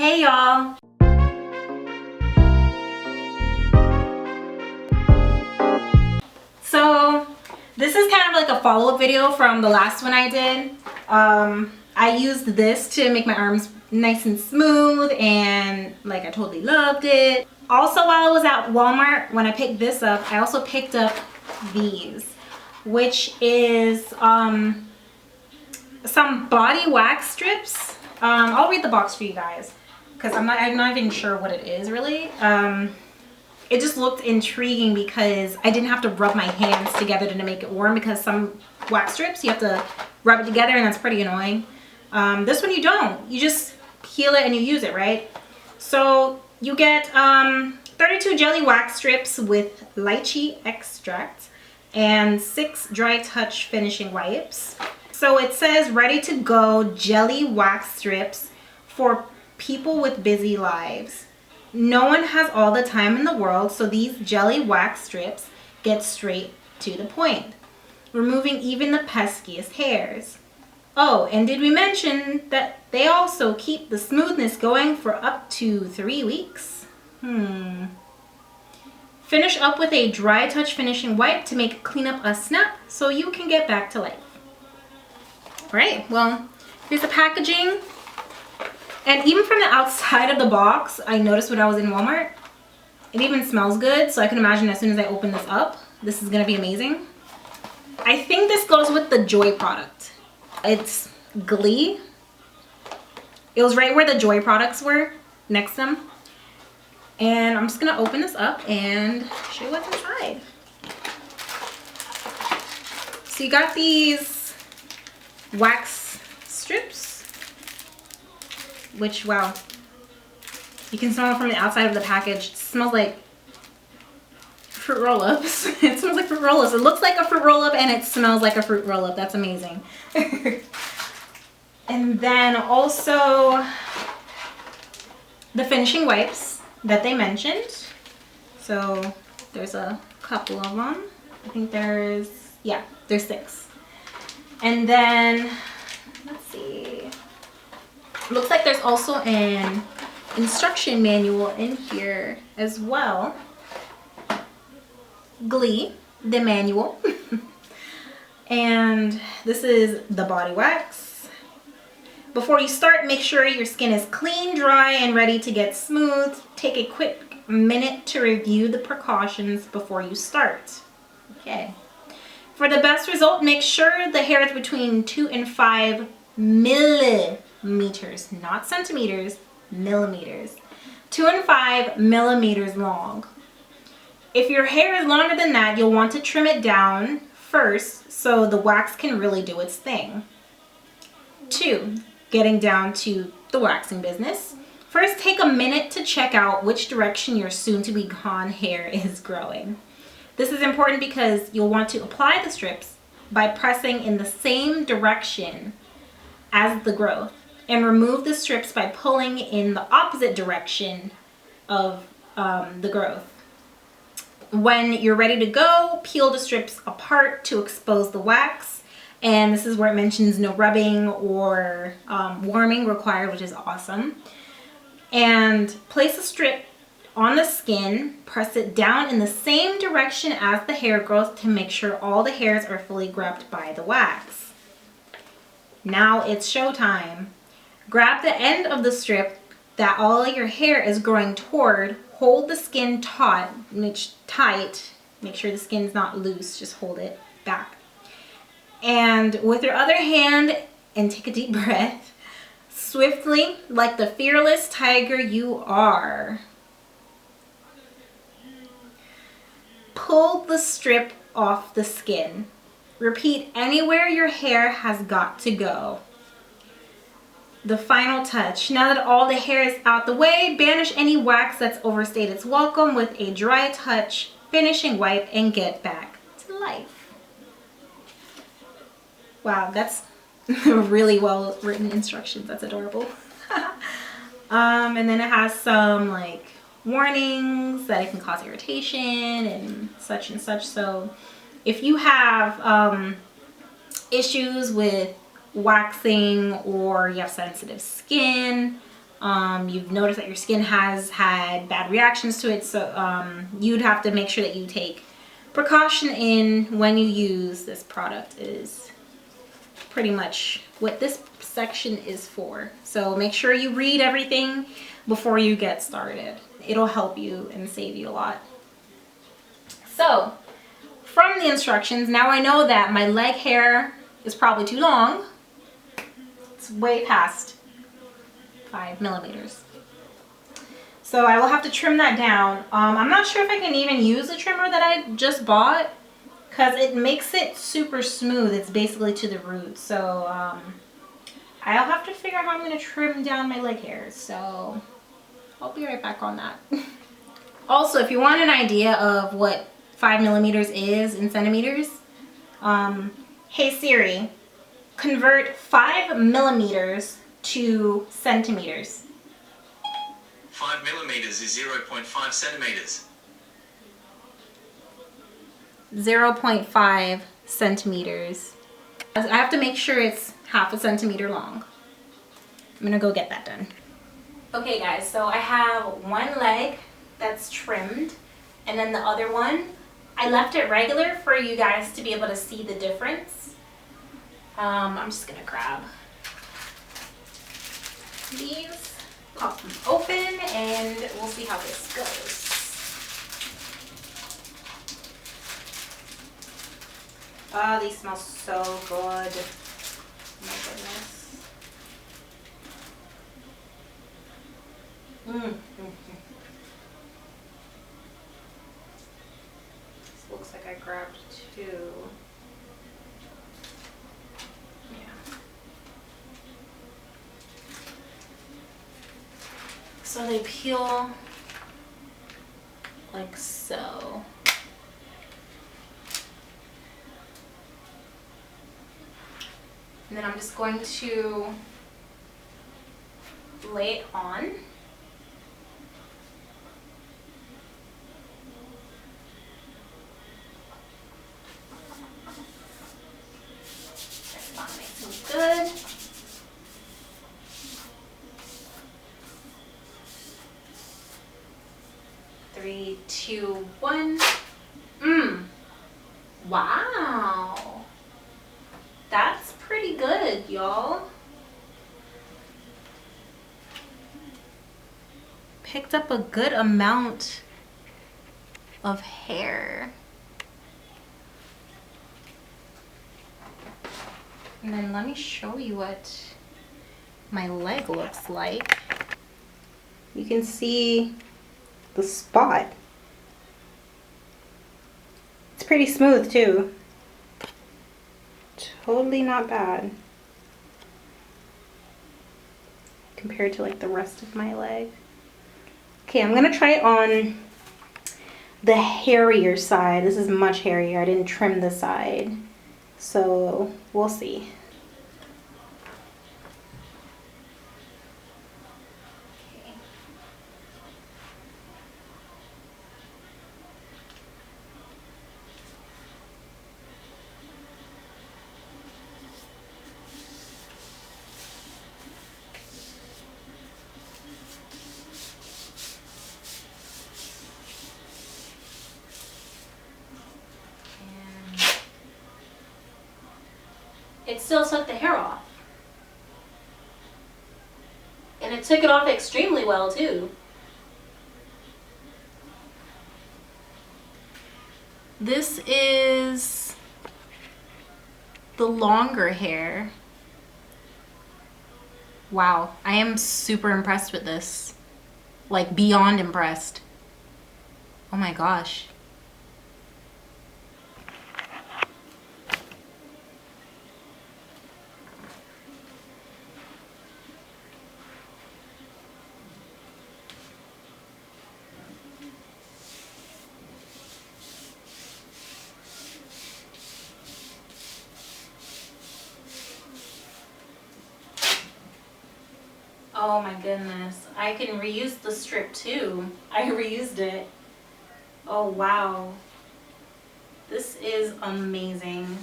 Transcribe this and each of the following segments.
Hey y'all! So this is kind of like a follow-up video from the last one I did. I used this to make my arms nice and smooth, and like I totally loved it. Also, while I was at Walmart, when I picked this up, I also picked up these, which is some body wax strips. I'll read the box for you guys because I'm not even sure what it is really. It just looked intriguing because I didn't have to rub my hands together to make it warm, because some wax strips you have to rub it together and that's pretty annoying. This one you don't. You just peel it and you use it, right? So you get 32 jelly wax strips with lychee extract and 6 dry touch finishing wipes. So it says ready to go jelly wax strips for people with busy lives. No one has all the time in the world, so these jelly wax strips get straight to the point, removing even the peskiest hairs. Oh, and did we mention that they also keep the smoothness going for up to 3 weeks? Finish up with a dry touch finishing wipe to make cleanup a snap so you can get back to life. Alright, well, here's the packaging. And even from the outside of the box, I noticed when I was in Walmart, it even smells good. So I can imagine as soon as I open this up, this is going to be amazing. I think this goes with the Joy product. It's Glee. It was right where the Joy products were, next to them. And I'm just going to open this up and show you what's inside. So you got these wax strips, which, wow, you can smell it from the outside of the package. It smells like fruit roll-ups. It smells like fruit roll-ups. It looks like a fruit roll-up and it smells like a fruit roll-up. That's amazing. And then also the finishing wipes that they mentioned. So there's a couple of them. I think there's 6. And then, let's see. Looks like there's also an instruction manual in here as well. Glee, the manual. And this is the body wax. Before you start, make sure your skin is clean, dry, and ready to get smooth. Take a quick minute to review the precautions before you start. Okay. For the best result, make sure the hair is between 2 and 5 millimeters, not centimeters, millimeters. 2 and 5 millimeters long. If your hair is longer than that, you'll want to trim it down first so the wax can really do its thing. 2, getting down to the waxing business. First, take a minute to check out which direction your soon-to-be gone hair is growing. This is important because you'll want to apply the strips by pressing in the same direction as the growth, and remove the strips by pulling in the opposite direction of the growth. When you're ready to go, peel the strips apart to expose the wax, and this is where it mentions no rubbing or warming required, which is awesome. And place a strip on the skin, press it down in the same direction as the hair growth to make sure all the hairs are fully grabbed by the wax. Now it's showtime. Grab the end of the strip that all your hair is growing toward. Hold the skin tight. Make sure the skin's not loose. Just hold it back. And with your other hand, and take a deep breath, swiftly, like the fearless tiger you are, pull the strip off the skin. Repeat anywhere your hair has got to go. The final touch. Now that all the hair is out the way, banish any wax that's overstayed its welcome with a dry touch finishing wipe and get back to life. Wow, that's really well written instructions. That's adorable. And then it has some like warnings that it can cause irritation and such. So if you have issues with waxing or you have sensitive skin, you've noticed that your skin has had bad reactions to it, so you'd have to make sure that you take precaution in when you use this product is pretty much what this section is for. So make sure you read everything before you get started. It'll help you and save you a lot. So from the instructions, now I know that my leg hair is probably too long. It's way past 5 millimeters. So I will have to trim that down. I'm not sure if I can even use the trimmer that I just bought because it makes it super smooth. It's basically to the root. So I'll have to figure out how I'm going to trim down my leg hairs. So I'll be right back on that. Also, if you want an idea of what 5 millimeters is in centimeters, hey Siri, convert 5 millimeters to centimeters. 5 millimeters is 0.5 centimeters. 0.5 centimeters. I have to make sure it's half a centimeter long. I'm gonna go get that done. Okay guys, so I have one leg that's trimmed, and then the other one, I left it regular for you guys to be able to see the difference. I'm just gonna grab these, pop them open, and we'll see how this goes. Oh, these smell so good. Oh my goodness. This looks like I grabbed two. Yeah. So they peel like so. And then I'm just going to lay it on. That's not nice and good. Three, two, one. Wow. That's pretty good, y'all. Picked up a good amount of hair. And then let me show you what my leg looks like. You can see the spot. It's pretty smooth too. Totally not bad compared to like the rest of my leg. Okay, I'm gonna try it on the hairier side. This is much hairier. I didn't trim the side, so we'll see. It still took the hair off. And it took it off extremely well too. This is the longer hair. Wow, I am super impressed with this. Like beyond impressed. Oh my gosh. Oh my goodness, I can reuse the strip too. I reused it. Oh wow. This is amazing.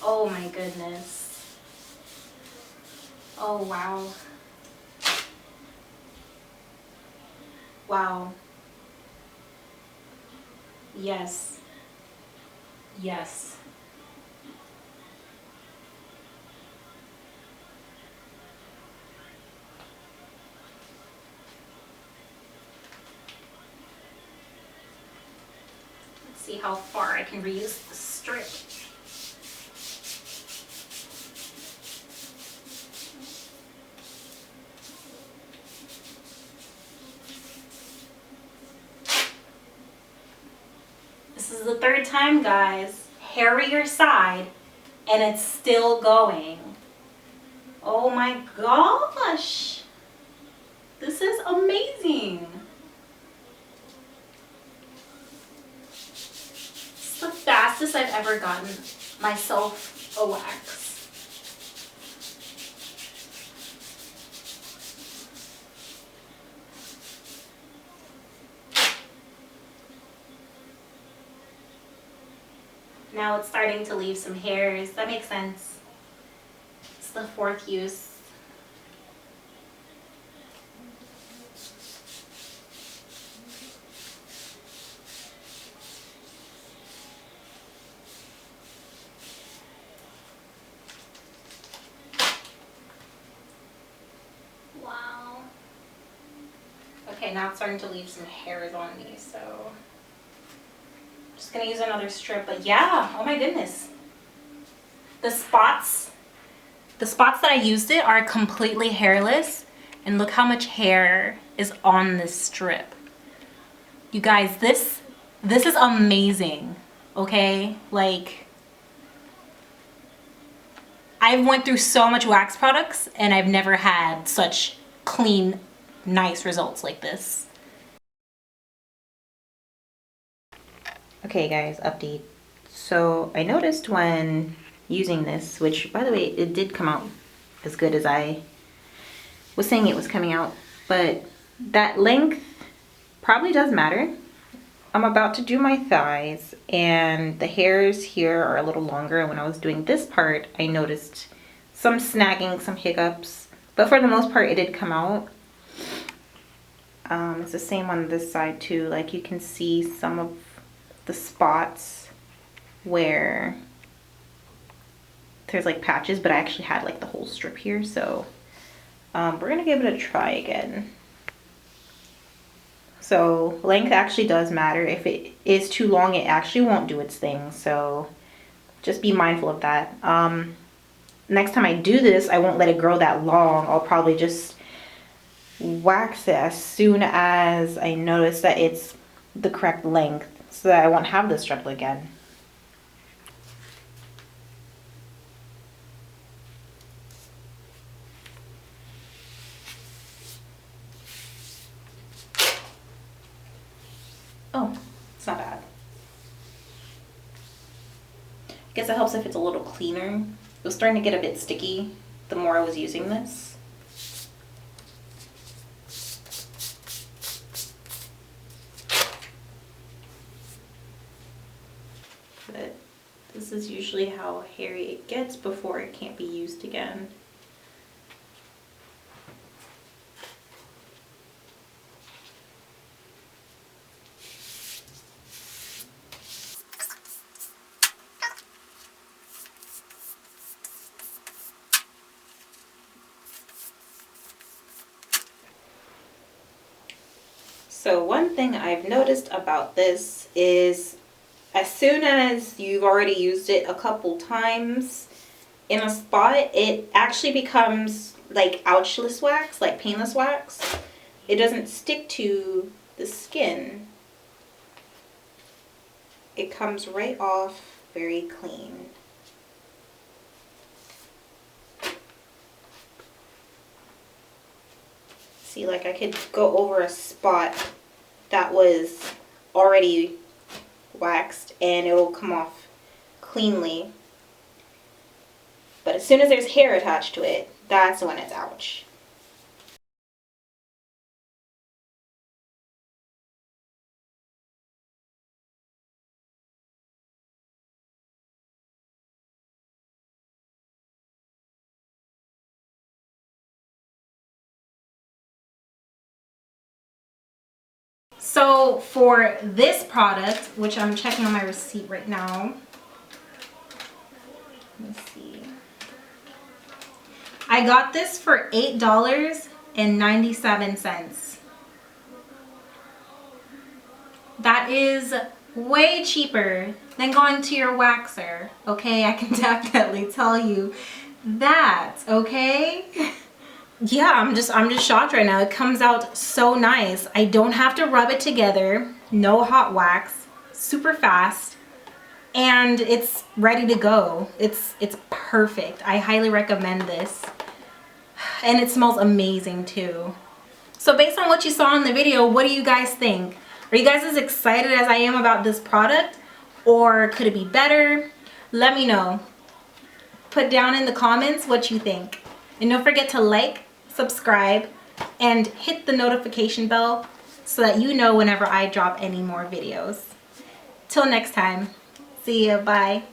Oh my goodness. Oh wow. Wow. Yes. Yes. Let's see how far I can reuse the strip. This is the third time, guys. Hairier side, and it's still going. Oh my gosh. This is amazing. It's the fastest I've ever gotten myself a wax. Now it's starting to leave some hairs. That makes sense. It's the fourth use. Wow. Okay, now it's starting to leave some hairs on me, so I'm just gonna use another strip. But yeah, oh my goodness. The spots that I used it are completely hairless, and look how much hair is on this strip. You guys, this is amazing, okay? Like, I've went through so much wax products and I've never had such clean, nice results like this. Okay guys, update. So I noticed when using this, which by the way, it did come out as good as I was saying it was coming out, but that length probably does matter. I'm about to do my thighs and the hairs here are a little longer, and when I was doing this part I noticed some snagging, some hiccups, but for the most part it did come out. It's the same on this side too. Like, you can see some of the spots where there's like patches, but I actually had like the whole strip here, so we're gonna give it a try again. So length actually does matter. If it is too long, it actually won't do its thing, so just be mindful of that. Next time I do this, I won't let it grow that long. I'll probably just wax it as soon as I notice that it's the correct length, so that I won't have this trouble again. Oh, it's not bad. I guess it helps if it's a little cleaner. It was starting to get a bit sticky the more I was using this. But this is usually how hairy it gets before it can't be used again. So one thing I've noticed about this is as soon as you've already used it a couple times in a spot, it actually becomes like ouchless wax, like painless wax. It doesn't stick to the skin. It comes right off very clean. See, like I could go over a spot that was already waxed and it will come off cleanly. But as soon as there's hair attached to it, that's when it's ouch. So for this product, which I'm checking on my receipt right now. Let me see. I got this for $8.97. That is way cheaper than going to your waxer. Okay, I can definitely tell you that, okay? Yeah, I'm just shocked right now. It comes out so nice. I don't have to rub it together. No hot wax. Super fast. And it's ready to go. It's perfect. I highly recommend this. And it smells amazing too. So based on what you saw in the video, what do you guys think? Are you guys as excited as I am about this product? Or could it be better? Let me know. Put down in the comments what you think. And don't forget to like, subscribe, and hit the notification bell so that you know whenever I drop any more videos. Till next time. See ya. Bye.